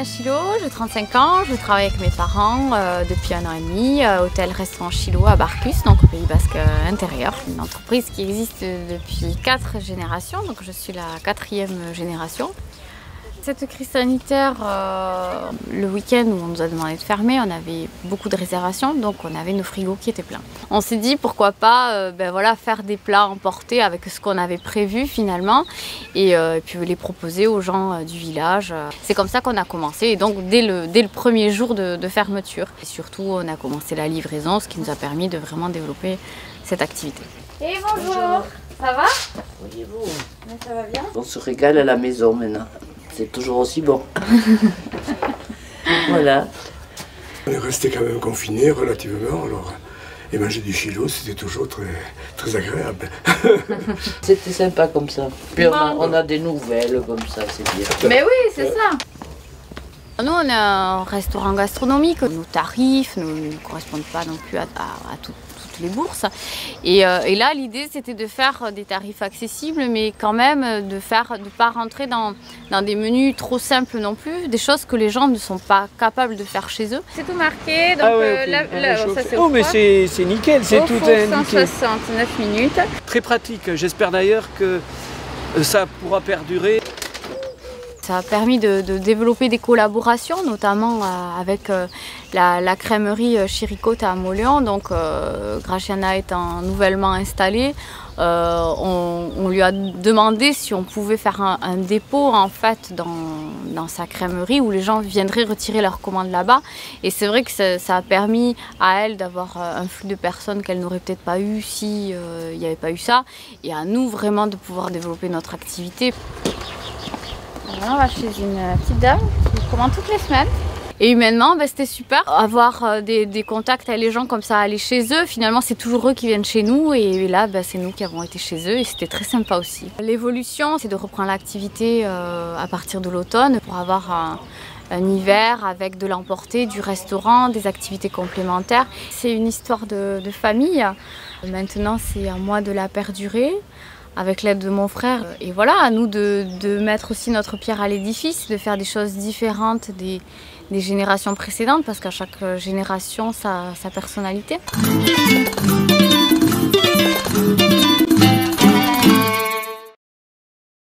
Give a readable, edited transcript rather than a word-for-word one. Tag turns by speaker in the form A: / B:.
A: Christina Chilo, j'ai 35 ans, je travaille avec mes parents depuis 1 an et demi, hôtel-restaurant Chilo à Barcus, donc au Pays Basque intérieur. Une entreprise qui existe depuis 4 générations, donc je suis la 4e génération. Cette crise sanitaire, le week-end où on nous a demandé de fermer, on avait beaucoup de réservations, donc on avait nos frigos qui étaient pleins. On s'est dit pourquoi pas faire des plats emportés avec ce qu'on avait prévu finalement et puis les proposer aux gens du village. C'est comme ça qu'on a commencé et donc dès le premier jour de fermeture. Et surtout on a commencé la livraison, ce qui nous a permis de vraiment développer cette activité. Et bonjour, ça va?
B: Oui, vous.
A: Mais ça va bien?
B: On se régale à la maison maintenant. C'est toujours aussi bon. Voilà.
C: On est resté quand même confinés relativement, alors, et manger du chilo, c'était toujours très agréable.
B: C'était sympa comme ça. Puis on a des nouvelles comme ça, c'est bien.
A: Mais oui, c'est ça. Nous, on est un restaurant gastronomique. Nos tarifs ne correspondent pas non plus à toutes les bourses. Et là, l'idée, c'était de faire des tarifs accessibles, mais quand même de ne pas rentrer dans des menus trop simples non plus, des choses que les gens ne sont pas capables de faire chez eux. C'est tout marqué, donc ça c'est
D: oh, mais c'est nickel, c'est tout indiqué.
A: 169 minutes.
D: Très pratique, j'espère d'ailleurs que ça pourra perdurer.
A: Ça a permis de développer des collaborations, notamment avec la crèmerie Chiricote à Mauléon. Donc, Graciana étant nouvellement installée, on lui a demandé si on pouvait faire un dépôt en fait dans sa crèmerie où les gens viendraient retirer leurs commandes là-bas. Et c'est vrai que ça a permis à elle d'avoir un flux de personnes qu'elle n'aurait peut-être pas eu si il n'y avait pas eu ça. Et à nous vraiment de pouvoir développer notre activité. On va chez une petite dame qui commande toutes les semaines. Et humainement, c'était super. Avoir des contacts avec les gens comme ça, aller chez eux, finalement c'est toujours eux qui viennent chez nous. Et là, c'est nous qui avons été chez eux et c'était très sympa aussi. L'évolution, c'est de reprendre l'activité à partir de l'automne pour avoir un hiver avec de l'emporter, du restaurant, des activités complémentaires. C'est une histoire de famille. Maintenant, c'est à moi de la perdurer, avec l'aide de mon frère. Et voilà, à nous de mettre aussi notre pierre à l'édifice, de faire des choses différentes des générations précédentes, parce qu'à chaque génération, sa personnalité.